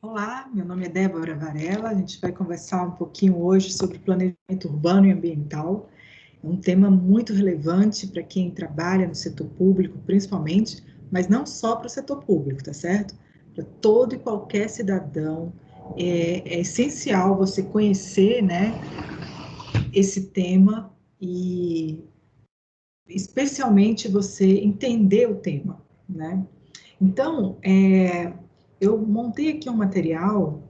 Olá, meu nome é Débora Varela, a gente vai conversar um pouquinho hoje sobre planejamento urbano e ambiental. É um tema muito relevante para quem trabalha no setor público, principalmente, mas não só para o setor público, tá certo? Para todo e qualquer cidadão, é essencial você conhecer, né, esse tema e, especialmente, você entender o tema, né? Então, eu montei aqui um material.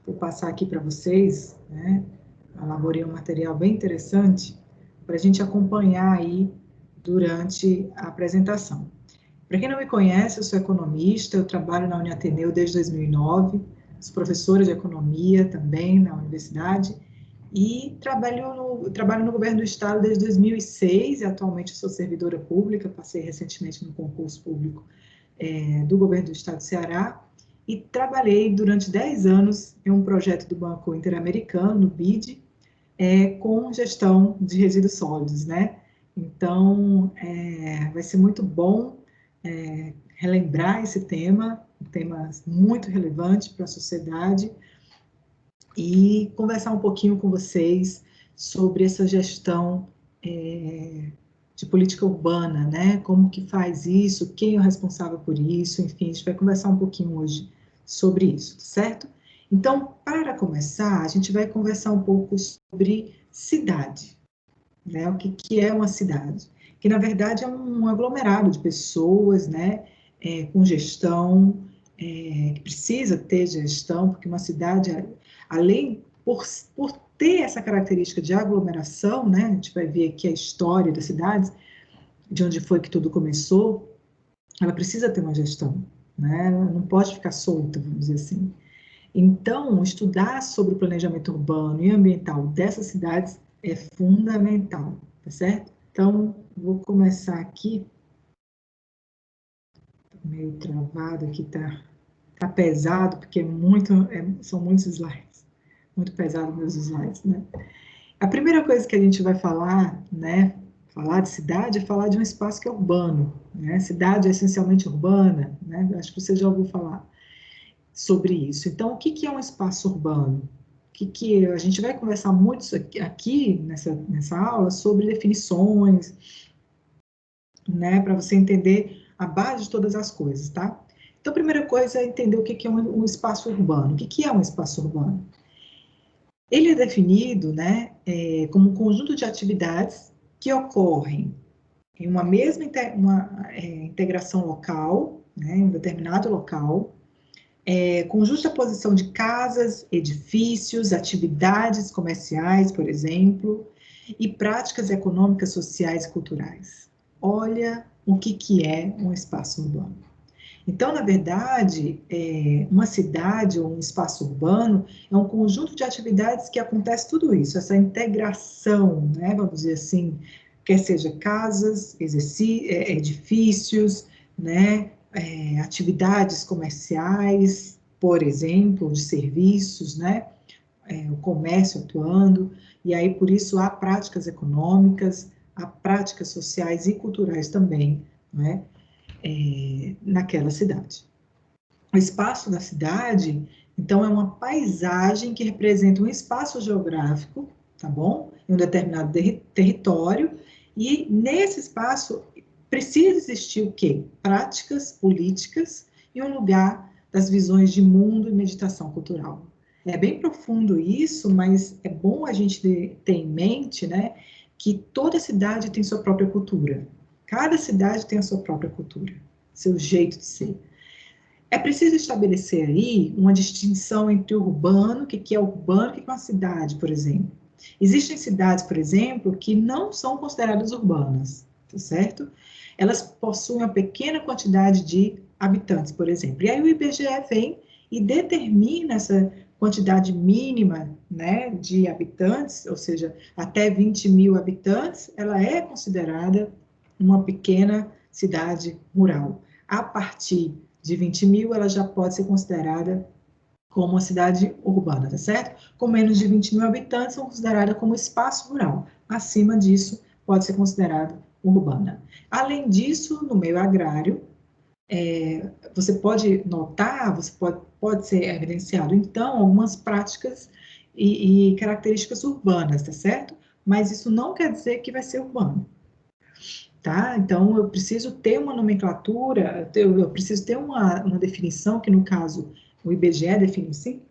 Vou passar aqui para vocês, né? Elaborei um material bem interessante para a gente acompanhar aí durante a apresentação. Para quem não me conhece, eu sou economista, eu trabalho na Uniateneu desde 2009, sou professora de economia também na universidade e trabalho no governo do estado desde 2006 e atualmente sou servidora pública, passei recentemente no concurso público do governo do estado do Ceará e trabalhei durante 10 anos em um projeto do Banco Interamericano, no BID, com gestão de resíduos sólidos, né? Então, vai ser muito bom relembrar esse tema, um tema muito relevante para a sociedade, e conversar um pouquinho com vocês sobre essa gestão de política urbana, né? Como que faz isso, quem é o responsável por isso, enfim, a gente vai conversar um pouquinho hoje sobre isso, certo? Então, para começar, a gente vai conversar um pouco sobre cidade, né? O que é uma cidade? Que, na verdade, é um aglomerado de pessoas, né? Com gestão, que precisa ter gestão, porque uma cidade, além, por ter essa característica de aglomeração, né? A gente vai ver aqui a história das cidades, de onde foi que tudo começou, ela precisa ter uma gestão, né? Ela não pode ficar solta, vamos dizer assim. Então, estudar sobre o planejamento urbano e ambiental dessas cidades é fundamental, tá certo? Então, vou começar aqui, meio travado aqui, tá pesado, porque são muitos slides, muito pesado meus slides, né? A primeira coisa que a gente vai falar, né, falar de cidade, é falar de um espaço que é urbano, né? Cidade é essencialmente urbana, né? Acho que você já ouviu falar sobre isso. Então, o que é um espaço urbano? A gente vai conversar muito aqui nessa aula sobre definições, né, para você entender a base de todas as coisas, tá? Então, a primeira coisa é entender o que é um espaço urbano. O que é um espaço urbano? Ele é definido, né, como um conjunto de atividades que ocorrem em uma mesma integração local, né, em um determinado local, com justa posição de casas, edifícios, atividades comerciais, por exemplo, e práticas econômicas, sociais e culturais. Olha o que é um espaço urbano. Então, na verdade, uma cidade ou um espaço urbano é um conjunto de atividades que acontece tudo isso, essa integração, né, vamos dizer assim, quer seja casas, edifícios, né, atividades comerciais, por exemplo, de serviços, né, o comércio atuando, e aí por isso há práticas econômicas, há práticas sociais e culturais também, né, naquela cidade. O espaço da cidade, então, é uma paisagem que representa um espaço geográfico, tá bom? Em um determinado território, e nesse espaço precisa existir o quê? Práticas políticas e um lugar das visões de mundo e meditação cultural. É bem profundo isso, mas é bom a gente ter em mente, né, que toda cidade tem sua própria cultura. Cada cidade tem a sua própria cultura, seu jeito de ser. É preciso estabelecer aí uma distinção entre urbano, o que é urbano, o que é uma cidade, por exemplo. Existem cidades, por exemplo, que não são consideradas urbanas, tá certo? Elas possuem uma pequena quantidade de habitantes, por exemplo. E aí o IBGE vem e determina essa quantidade mínima, né, de habitantes, ou seja, até 20 mil habitantes, ela é considerada uma pequena cidade rural. A partir de 20 mil, ela já pode ser considerada como uma cidade urbana, tá certo? Com menos de 20 mil habitantes, são consideradas como espaço rural. Acima disso, pode ser considerada urbana. Além disso, no meio agrário, você pode notar, pode ser evidenciado, então, algumas práticas e características urbanas, tá certo? Mas isso não quer dizer que vai ser urbano, tá? Então, eu preciso ter uma nomenclatura, eu preciso ter uma definição, que no caso, o IBGE define assim,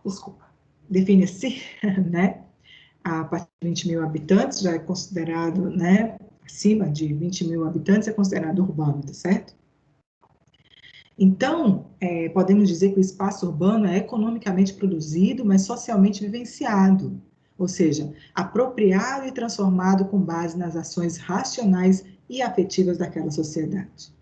desculpa, define assim, né? A partir de 20 mil habitantes já é considerado, né? Acima de 20 mil habitantes é considerado urbano, tá certo? Então, podemos dizer que o espaço urbano é economicamente produzido, mas socialmente vivenciado, ou seja, apropriado e transformado com base nas ações racionais e afetivas daquela sociedade.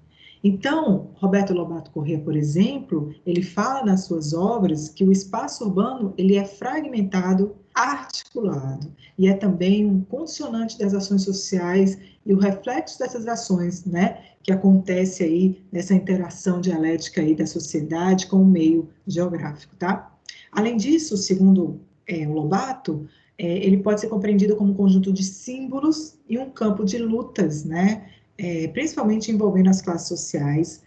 Então, Roberto Lobato Corrêa, por exemplo, ele fala nas suas obras que o espaço urbano ele é fragmentado, articulado, e é também um condicionante das ações sociais e o reflexo dessas ações, né, que acontece aí nessa interação dialética aí da sociedade com o meio geográfico, tá? Além disso, segundo o Lobato, ele pode ser compreendido como um conjunto de símbolos e um campo de lutas, né, principalmente envolvendo as classes sociais,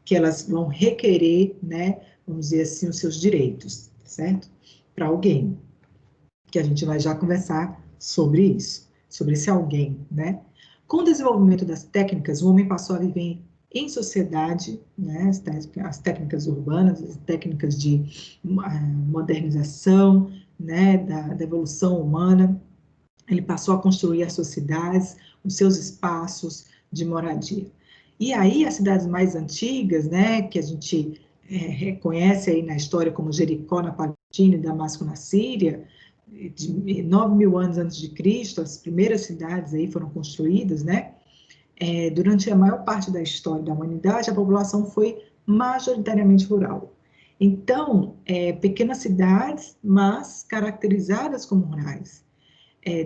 que elas vão requerer, né, vamos dizer assim, os seus direitos, certo? Para alguém, que a gente vai já conversar sobre isso, sobre esse alguém, né? Com o desenvolvimento das técnicas, o homem passou a viver em sociedade, né, as técnicas urbanas, as técnicas de modernização, né, da evolução humana, ele passou a construir as suas cidades, os seus espaços de moradia. E aí, as cidades mais antigas, né, que a gente reconhece aí na história como Jericó na Palestina e Damasco na Síria, de 9 mil anos antes de Cristo, as primeiras cidades aí foram construídas, né? Durante a maior parte da história da humanidade, a população foi majoritariamente rural. Então, pequenas cidades, mas caracterizadas como rurais.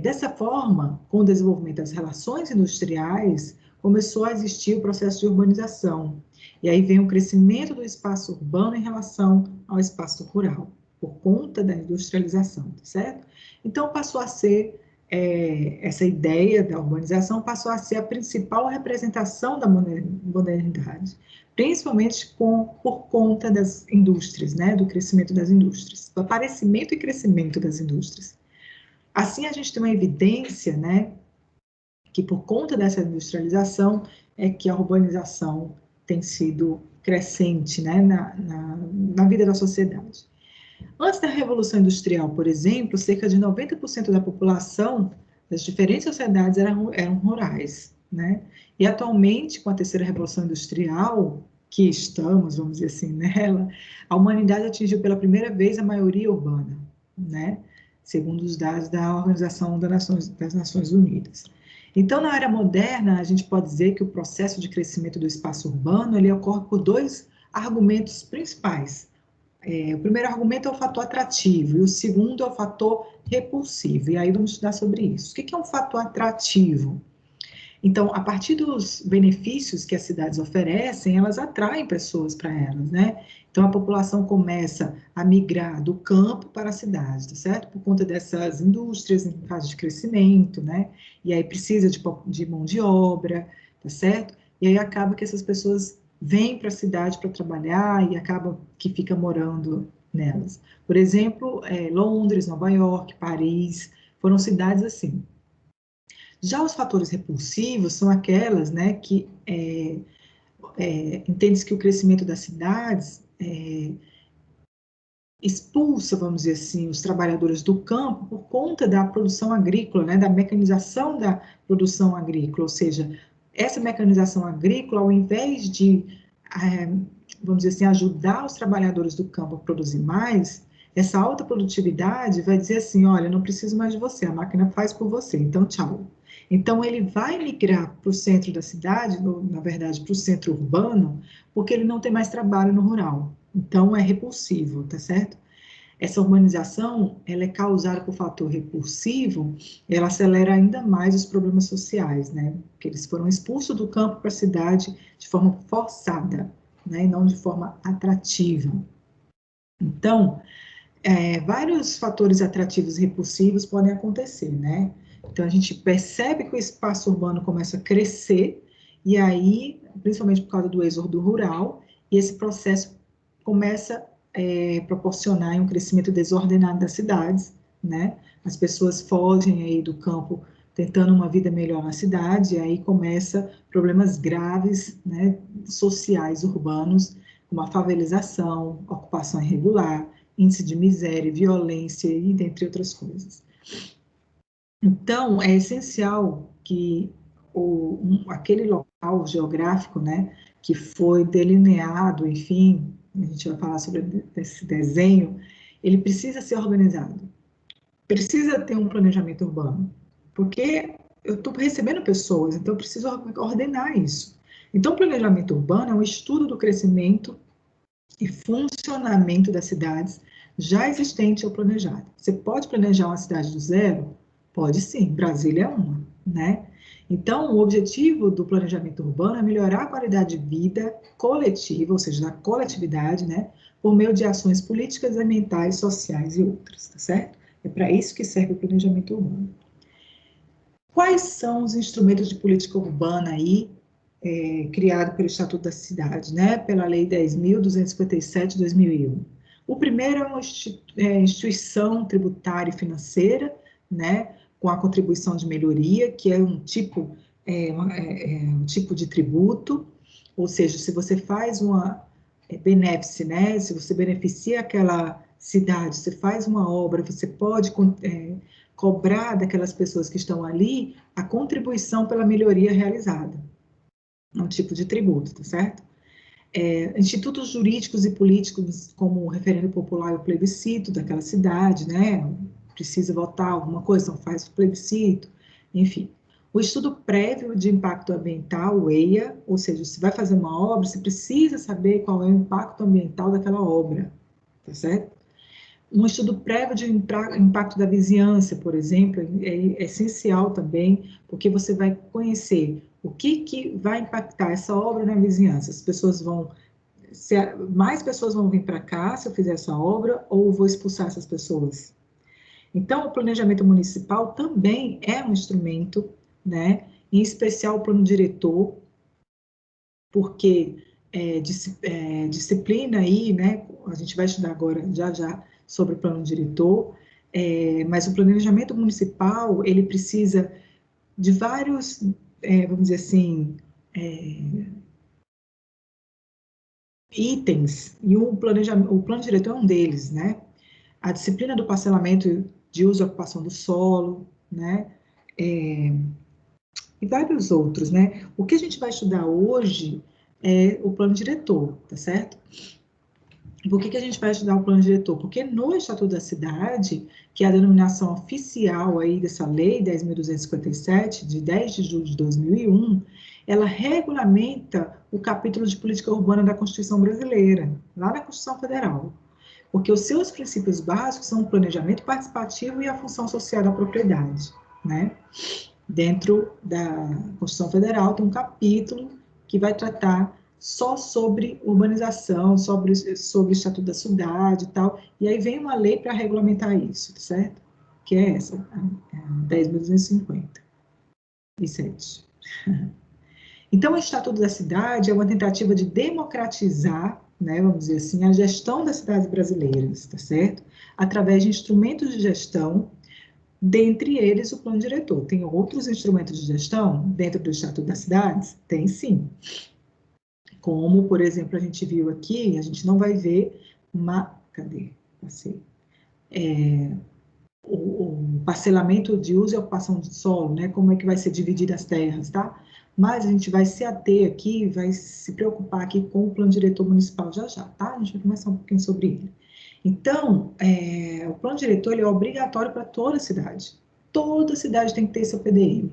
Dessa forma, com o desenvolvimento das relações industriais, começou a existir o processo de urbanização. E aí vem o crescimento do espaço urbano em relação ao espaço rural, por conta da industrialização, tá certo? Então, passou a ser, essa ideia da urbanização passou a ser a principal representação da modernidade, principalmente por conta das indústrias, né, do crescimento das indústrias, do aparecimento e crescimento das indústrias. Assim, a gente tem uma evidência, né, que por conta dessa industrialização é que a urbanização tem sido crescente, né, na vida da sociedade. Antes da Revolução Industrial, por exemplo, cerca de 90% da população das diferentes sociedades eram rurais, né? E atualmente, com a terceira Revolução Industrial, que estamos, vamos dizer assim, nela, a humanidade atingiu pela primeira vez a maioria urbana, né? Segundo os dados da Organização das Nações Unidas. Então, na era moderna, a gente pode dizer que o processo de crescimento do espaço urbano ele ocorre por dois argumentos principais. O primeiro argumento é o fator atrativo e o segundo é o fator repulsivo. E aí vamos estudar sobre isso. O que é um fator atrativo? Então, a partir dos benefícios que as cidades oferecem, elas atraem pessoas para elas, né? Então, a população começa a migrar do campo para a cidade, tá certo? Por conta dessas indústrias em fase de crescimento, né? E aí precisa de mão de obra, tá certo? E aí acaba que essas pessoas vêm para a cidade para trabalhar e acaba que fica morando nelas. Por exemplo, Londres, Nova York, Paris, foram cidades assim. Já os fatores repulsivos são aquelas, né, que entende-se que o crescimento das cidades expulsa, vamos dizer assim, os trabalhadores do campo por conta da produção agrícola, né, da mecanização da produção agrícola, ou seja, essa mecanização agrícola, ao invés de, vamos dizer assim, ajudar os trabalhadores do campo a produzir mais, essa alta produtividade vai dizer assim, olha, não preciso mais de você, a máquina faz por você, então tchau. Então ele vai migrar para o centro da cidade, na verdade para o centro urbano, porque ele não tem mais trabalho no rural. Então é repulsivo, tá certo? Essa urbanização, ela é causada por fator repulsivo, ela acelera ainda mais os problemas sociais, né? Porque eles foram expulsos do campo para a cidade de forma forçada, né? E não de forma atrativa. Então, vários fatores atrativos e repulsivos podem acontecer, né? Então, a gente percebe que o espaço urbano começa a crescer e aí, principalmente por causa do êxodo rural, e esse processo começa a proporcionar um crescimento desordenado das cidades, né? As pessoas fogem aí do campo tentando uma vida melhor na cidade, e aí começa problemas graves, né, sociais urbanos, como a favelização, ocupação irregular, índice de miséria, violência e dentre outras coisas. Então, é essencial que aquele local geográfico, né, que foi delineado, enfim, a gente vai falar sobre esse desenho, ele precisa ser organizado, precisa ter um planejamento urbano, porque eu estou recebendo pessoas, então eu preciso ordenar isso. Então, o planejamento urbano é um estudo do crescimento e funcionamento das cidades já existente ou planejada. Você pode planejar uma cidade do zero? Pode sim, Brasília é uma, né? Então, o objetivo do planejamento urbano é melhorar a qualidade de vida coletiva, ou seja, da coletividade, né? Por meio de ações políticas, ambientais, sociais e outras, tá certo? É para isso que serve o planejamento urbano. Quais são os instrumentos de política urbana aí criado pelo Estatuto da Cidade, né, pela Lei 10.257 de 2001. O primeiro é uma instituição tributária e financeira, né, com a contribuição de melhoria, que é um tipo, um tipo de tributo, ou seja, se você faz uma benéfice, né, se você beneficia aquela cidade, você faz uma obra, você pode cobrar daquelas pessoas que estão ali a contribuição pela melhoria realizada. É um tipo de tributo, tá certo? Institutos jurídicos e políticos, como o referendo popular e o plebiscito daquela cidade, né? Precisa votar alguma coisa, então faz o plebiscito, enfim. O estudo prévio de impacto ambiental, o EIA, ou seja, se vai fazer uma obra, você precisa saber qual é o impacto ambiental daquela obra, tá certo? Um estudo prévio de impacto da vizinhança, por exemplo, é essencial também, porque você vai conhecer o que vai impactar essa obra na vizinhança. As pessoas vão, mais pessoas vão vir para cá se eu fizer essa obra, ou vou expulsar essas pessoas. Então, o planejamento municipal também é um instrumento, né? Em especial o plano diretor, porque disciplina aí, né? A gente vai estudar agora já sobre o plano diretor, mas o planejamento municipal ele precisa de vários, vamos dizer assim, itens, e o plano diretor é um deles, né? A disciplina do parcelamento de uso e ocupação do solo, né? E vários outros, né? O que a gente vai estudar hoje é o plano diretor, tá certo? Por que a gente vai estudar o plano diretor? Porque no Estatuto da Cidade, que é a denominação oficial aí dessa lei 10.257, de 10 de julho de 2001, ela regulamenta o capítulo de política urbana da Constituição brasileira, lá na Constituição Federal. Porque os seus princípios básicos são o planejamento participativo e a função social da propriedade, né? Dentro da Constituição Federal tem um capítulo que vai tratar só sobre urbanização, sobre o Estatuto da Cidade e tal, e aí vem uma lei para regulamentar isso, certo? Que é essa, a 10.257. Então, o Estatuto da Cidade é uma tentativa de democratizar, né, vamos dizer assim, a gestão das cidades brasileiras, tá certo? Através de instrumentos de gestão, dentre eles o plano diretor. Tem outros instrumentos de gestão dentro do Estatuto das Cidades? Tem sim. Como, por exemplo, a gente viu aqui, a gente não vai ver uma... Cadê? Passei. O parcelamento de uso e ocupação de solo, né? Como é que vai ser dividida as terras, tá? Mas a gente vai se ater aqui, vai se preocupar aqui com o plano diretor municipal já, tá? A gente vai conversar um pouquinho sobre ele. Então, o plano diretor ele é obrigatório para toda cidade. Toda cidade tem que ter seu PDM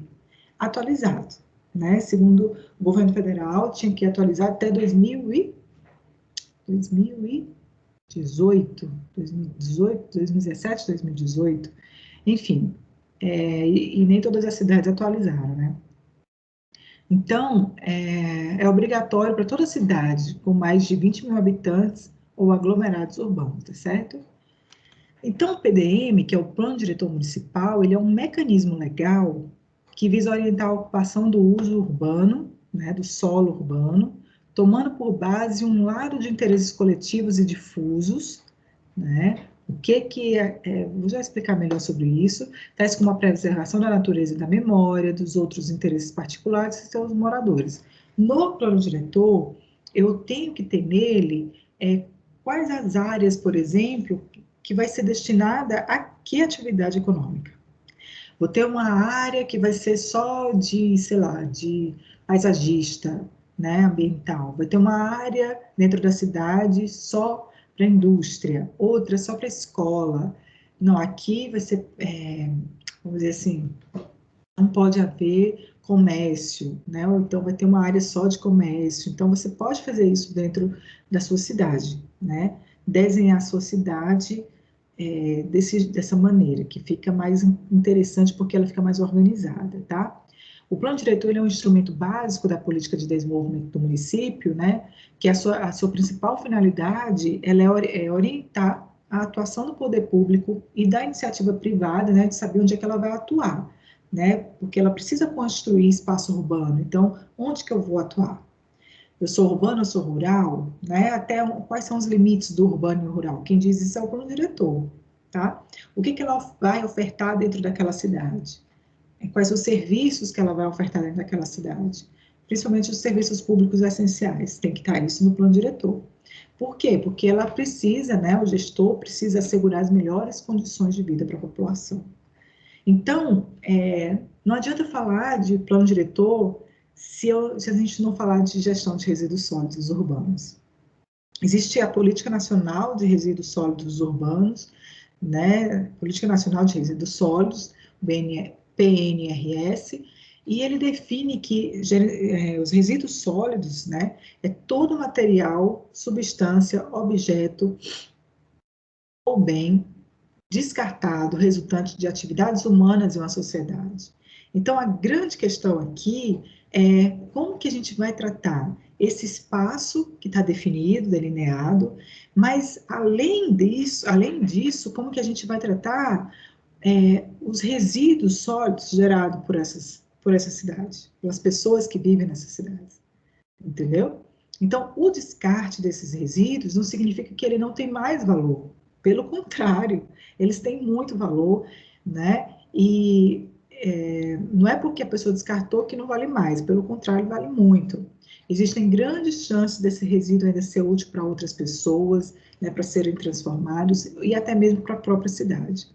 atualizado, né? Segundo o governo federal, tinha que atualizar até 2018, 2017, 2018, enfim, e nem todas as cidades atualizaram, né? Então, é obrigatório para toda cidade com mais de 20 mil habitantes ou aglomerados urbanos, tá certo? Então, o PDM, que é o Plano Diretor Municipal, ele é um mecanismo legal que visa orientar a ocupação do uso urbano, né, do solo urbano, tomando por base um lado de interesses coletivos e difusos, né? O que vou já explicar melhor sobre isso, tais como a preservação da natureza e da memória, dos outros interesses particulares e seus moradores. No plano diretor, eu tenho que ter nele quais as áreas, por exemplo, que vai ser destinada a que atividade econômica. Vou ter uma área que vai ser só de, sei lá, de paisagista, né, ambiental. Vai ter uma área dentro da cidade só para indústria, outra só para escola. Não, aqui vai ser, vamos dizer assim, não pode haver comércio, né? Ou então vai ter uma área só de comércio. Então você pode fazer isso dentro da sua cidade, né? Desenhar a sua cidade dessa maneira, que fica mais interessante porque ela fica mais organizada, tá? O plano diretor ele é um instrumento básico da política de desenvolvimento do município, né? Que a sua principal finalidade ela é orientar a atuação do poder público e da iniciativa privada, né? De saber onde é que ela vai atuar, né? Porque ela precisa construir espaço urbano. Então, onde que eu vou atuar? Eu sou urbano, eu sou rural, né? Até quais são os limites do urbano e rural? Quem diz isso é o plano diretor, tá? O que que ela vai ofertar dentro daquela cidade? Quais os serviços que ela vai ofertar dentro daquela cidade? Principalmente os serviços públicos essenciais, tem que estar isso no plano diretor. Por quê? Porque ela precisa, né? O gestor precisa assegurar as melhores condições de vida para a população. Então, não adianta falar de plano diretor se a gente não falar de gestão de resíduos sólidos urbanos. Existe a Política Nacional de Resíduos Sólidos Urbanos, né? Política Nacional de Resíduos Sólidos, PNRS, e ele define que os resíduos sólidos, né, é todo material, substância, objeto ou bem descartado, resultante de atividades humanas em uma sociedade. Então, a grande questão aqui é como que a gente vai tratar esse espaço que está definido, delineado, mas além disso, como que a gente vai tratar os resíduos sólidos gerados por essa cidade, pelas pessoas que vivem nessa cidade, entendeu? Então, o descarte desses resíduos não significa que ele não tem mais valor. Pelo contrário, eles têm muito valor, né? E não é porque a pessoa descartou que não vale mais, pelo contrário, vale muito. Existem grandes chances desse resíduo ainda ser útil para outras pessoas, né, para serem transformados e até mesmo para a própria cidade,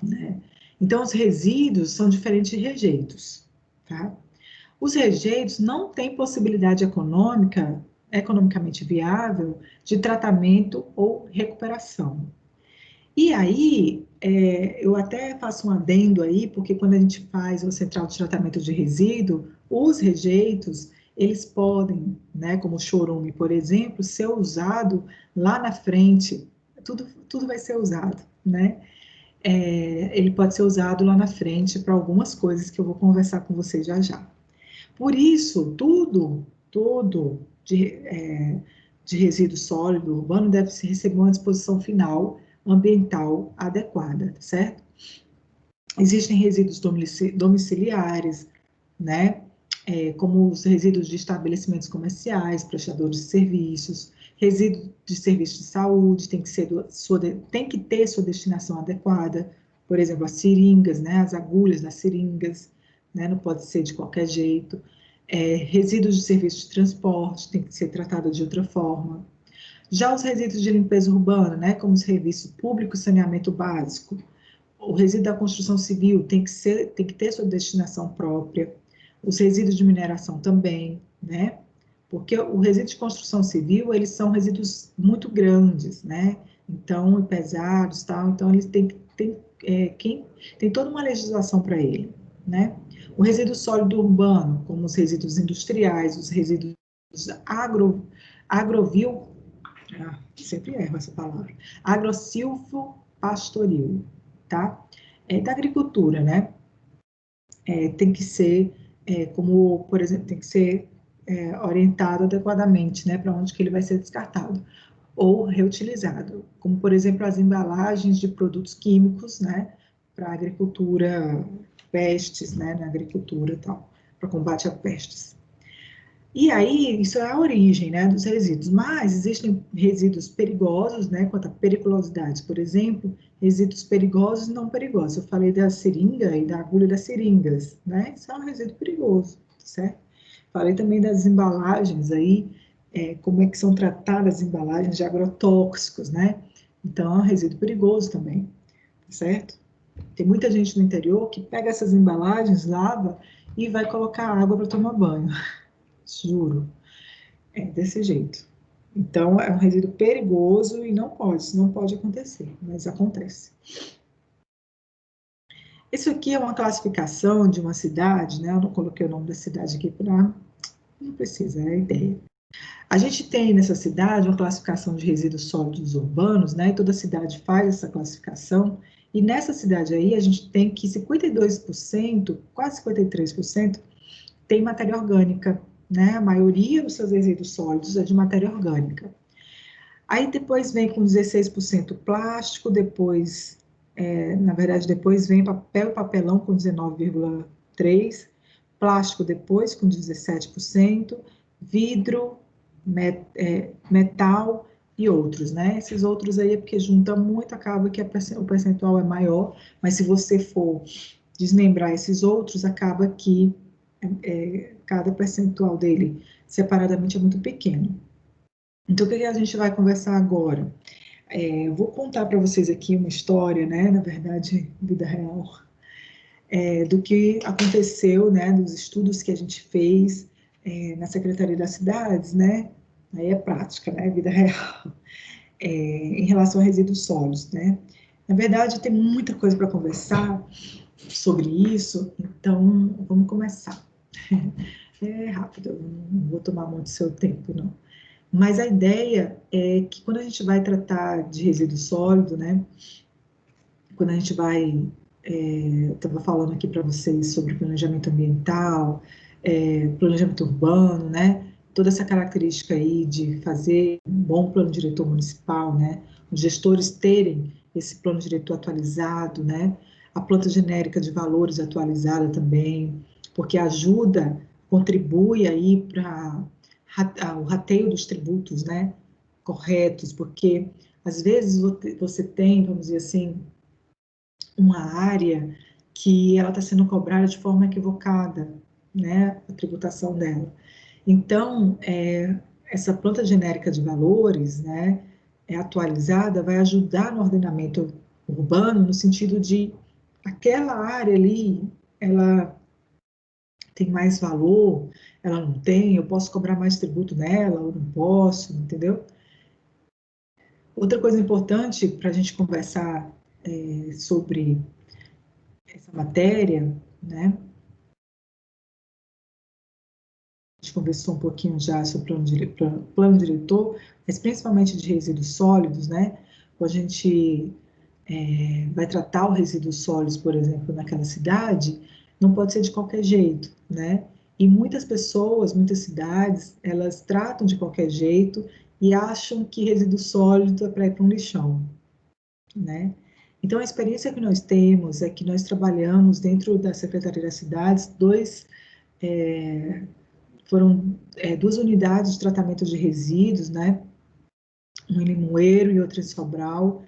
né? Então, os resíduos são diferentes de rejeitos, tá? Os rejeitos não têm possibilidade economicamente viável, de tratamento ou recuperação. E aí, eu até faço um adendo aí, porque quando a gente faz o central de tratamento de resíduo, os rejeitos, eles podem, né, como o chorume, por exemplo, ser usado lá na frente, tudo vai ser usado, né? Ele pode ser usado lá na frente para algumas coisas que eu vou conversar com vocês já já. Por isso, tudo de resíduo sólido urbano deve se receber uma disposição final ambiental adequada, certo? Existem resíduos domiciliares, né? Como os resíduos de estabelecimentos comerciais, prestadores de serviços, resíduos de serviços de saúde, tem que ter sua destinação adequada, por exemplo, as seringas, né? As agulhas das seringas, né? Não pode ser de qualquer jeito. Resíduos de serviço de transporte, tem que ser tratado de outra forma. Já os resíduos de limpeza urbana, né, como os serviços públicos e saneamento básico, o resíduo da construção civil tem que ter sua destinação própria, os resíduos de mineração também, né, porque o resíduo de construção civil, eles são resíduos muito grandes, né, então, pesados, tal, então eles tem toda uma legislação para ele, né. O resíduo sólido urbano, como os resíduos industriais, os resíduos agrovil, sempre erro essa palavra, agrosilvo pastoril, tá? Da agricultura, né? Tem que ser, como, por exemplo, tem que ser orientado adequadamente, né, para onde que ele vai ser descartado ou reutilizado, como, por exemplo, as embalagens de produtos químicos, né, para agricultura, pestes, né, na agricultura e tal, para combate a pestes. E aí, isso é a origem, né, dos resíduos. Mas existem resíduos perigosos, né, quanto à periculosidade, por exemplo, resíduos perigosos e não perigosos. Eu falei da seringa e da agulha das seringas, né? Isso é um resíduo perigoso, certo? Falei também das embalagens aí, como é que são tratadas as embalagens de agrotóxicos, né? Então, é um resíduo perigoso também, certo? Tem muita gente no interior que pega essas embalagens, lava e vai colocar água para tomar banho, juro. É desse jeito. Então, é um resíduo perigoso e isso não pode acontecer, mas acontece. Isso aqui é uma classificação de uma cidade, né? Eu não coloquei o nome da cidade aqui para. Não precisa, é a ideia. A gente tem nessa cidade uma classificação de resíduos sólidos urbanos, né? E toda cidade faz essa classificação. E nessa cidade aí, a gente tem que 52%, quase 53%, tem matéria orgânica, né? A maioria dos seus resíduos sólidos é de matéria orgânica. Aí depois vem com 16% plástico, depois, na verdade, depois vem papel e papelão com 19,3%, plástico depois com 17%, vidro, metal e outros, né? Esses outros aí é porque junta muito, acaba que o percentual é maior, mas se você for desmembrar esses outros, acaba que cada percentual dele separadamente é muito pequeno. Então, o que a gente vai conversar agora? Eu vou contar para vocês aqui uma história, né? Na verdade, vida real, do que aconteceu, né? Dos estudos que a gente fez na Secretaria das Cidades, né? Aí é prática, né? Vida real, em relação a resíduos sólidos, né? Na verdade, tem muita coisa para conversar sobre isso, então vamos começar. É rápido, eu não vou tomar muito seu tempo, não. Mas a ideia é que quando a gente vai tratar de resíduo sólido, né, quando a gente vai, eu estava falando aqui para vocês sobre planejamento ambiental, planejamento urbano, né, toda essa característica aí de fazer um bom plano diretor municipal, né, os gestores terem esse plano diretor atualizado, né, a planta genérica de valores atualizada também, porque ajuda, contribui aí para o rateio dos tributos, né, corretos, porque às vezes você tem, vamos dizer assim, uma área que ela está sendo cobrada de forma equivocada, né, a tributação dela. Então, essa planta genérica de valores, né, atualizada, vai ajudar no ordenamento urbano, no sentido de aquela área ali, ela tem mais valor, ela não tem, eu posso cobrar mais tributo nela, ou não posso, entendeu? Outra coisa importante para a gente conversar sobre essa matéria, né? A gente conversou um pouquinho já sobre plano diretor, mas principalmente de resíduos sólidos, né? Quando a gente vai tratar os resíduos sólidos, por exemplo, naquela cidade, não pode ser de qualquer jeito, né? E muitas pessoas, muitas cidades, elas tratam de qualquer jeito e acham que resíduo sólido é para ir para um lixão, né? Então, a experiência que nós temos é que nós trabalhamos dentro da Secretaria das Cidades, foram duas unidades de tratamento de resíduos, né? Um em Limoeiro e outro em Sobral,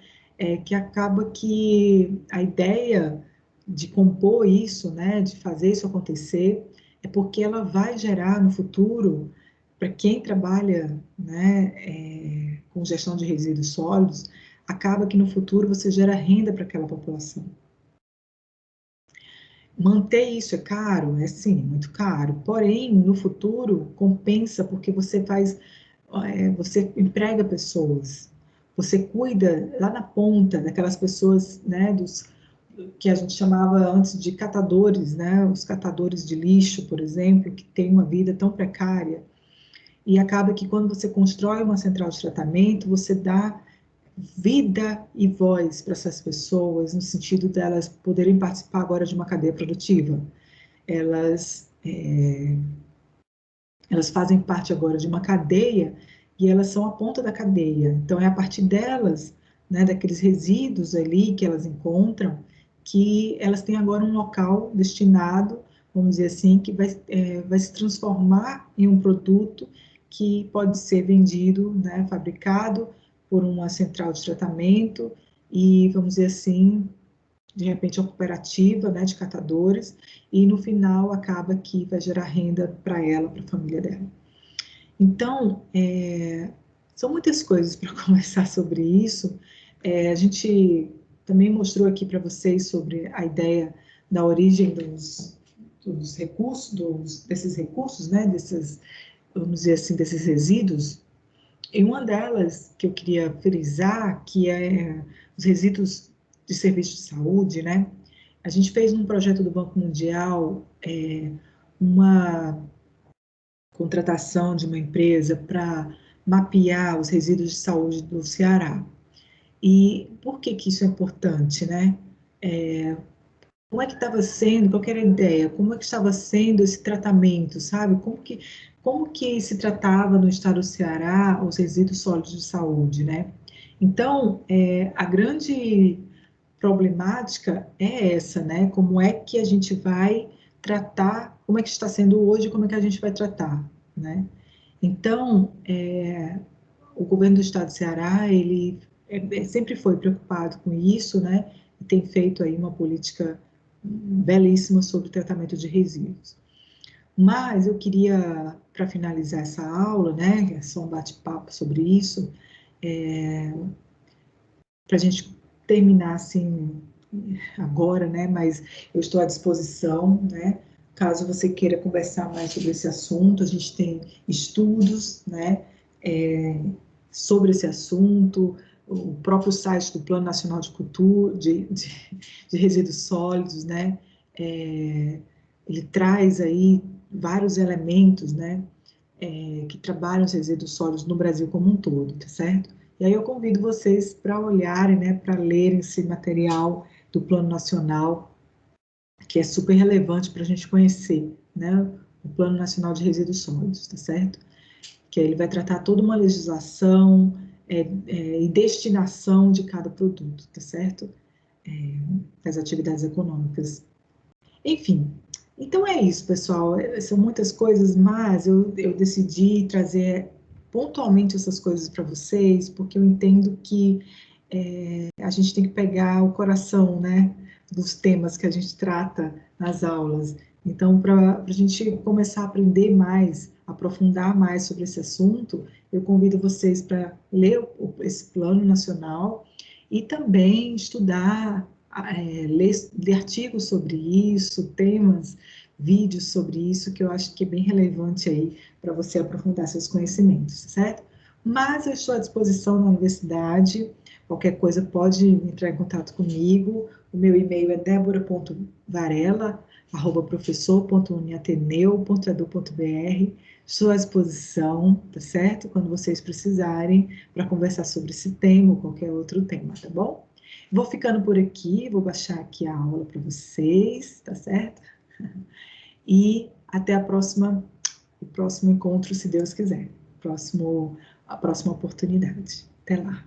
que acaba que a ideia de compor isso, né, de fazer isso acontecer, é porque ela vai gerar no futuro, para quem trabalha, né, com gestão de resíduos sólidos, acaba que no futuro você gera renda para aquela população. Manter isso é caro? É sim, muito caro. Porém, no futuro, compensa porque você emprega pessoas, você cuida lá na ponta daquelas pessoas, né, que a gente chamava antes de catadores, né, os catadores de lixo, por exemplo, que têm uma vida tão precária. E acaba que quando você constrói uma central de tratamento, você dá vida e voz para essas pessoas, no sentido delas poderem participar agora de uma cadeia produtiva. Elas, elas fazem parte agora de uma cadeia e elas são a ponta da cadeia. Então, é a partir delas, né, daqueles resíduos ali que elas encontram, que elas têm agora um local destinado vamos dizer assim, que vai se transformar em um produto que pode ser vendido, né, fabricado por uma central de tratamento e, vamos dizer assim, de repente uma cooperativa, né, de catadores, e no final acaba que vai gerar renda para ela, para a família dela. Então, são muitas coisas para conversar sobre isso. A gente também mostrou aqui para vocês sobre a ideia da origem dos recursos, desses recursos, né, vamos dizer assim, desses resíduos. E uma delas que eu queria frisar, que é os resíduos de serviço de saúde, né? A gente fez um projeto do Banco Mundial, uma contratação de uma empresa para mapear os resíduos de saúde do Ceará. E por que isso é importante, né? Como é que estava sendo, qual era a ideia, como é que estava sendo esse tratamento, sabe? Como que se tratava no estado do Ceará os resíduos sólidos de saúde, né? Então, a grande problemática é essa, né? Como é que a gente vai tratar, como é que está sendo hoje, como é que a gente vai tratar, né? Então, o governo do estado do Ceará, ele sempre foi preocupado com isso, né? E tem feito aí uma política belíssima sobre o tratamento de resíduos. Mas eu queria, para finalizar essa aula, né, é só um bate-papo sobre isso, para a gente terminar assim agora, né, mas eu estou à disposição, né, caso você queira conversar mais sobre esse assunto, a gente tem estudos, né, sobre esse assunto, o próprio site do Plano Nacional de Cultura, de Resíduos Sólidos, né, ele traz aí vários elementos, né, que trabalham os resíduos sólidos no Brasil como um todo, tá certo? E aí eu convido vocês para olharem, né, para lerem esse material do Plano Nacional, que é super relevante para a gente conhecer, né, o Plano Nacional de Resíduos Sólidos, tá certo? Que aí ele vai tratar toda uma legislação e destinação de cada produto, tá certo? Das atividades econômicas. Enfim, então é isso, pessoal. São muitas coisas, mas eu decidi trazer pontualmente essas coisas para vocês, porque eu entendo que a gente tem que pegar o coração, né, dos temas que a gente trata nas aulas. Então, para a gente começar a aprender mais, aprofundar mais sobre esse assunto, eu convido vocês para ler esse plano nacional e também estudar, ler artigos sobre isso, temas, vídeos sobre isso, que eu acho que é bem relevante aí para você aprofundar seus conhecimentos, certo? Mas eu estou à disposição na universidade, qualquer coisa pode entrar em contato comigo, o meu e-mail é debora.varela@professor.uniateneu.edu.br. Estou à disposição, tá certo? Quando vocês precisarem para conversar sobre esse tema ou qualquer outro tema, tá bom? Vou ficando por aqui, vou baixar aqui a aula para vocês, tá certo? E até o próximo encontro, se Deus quiser. A próxima oportunidade. Até lá.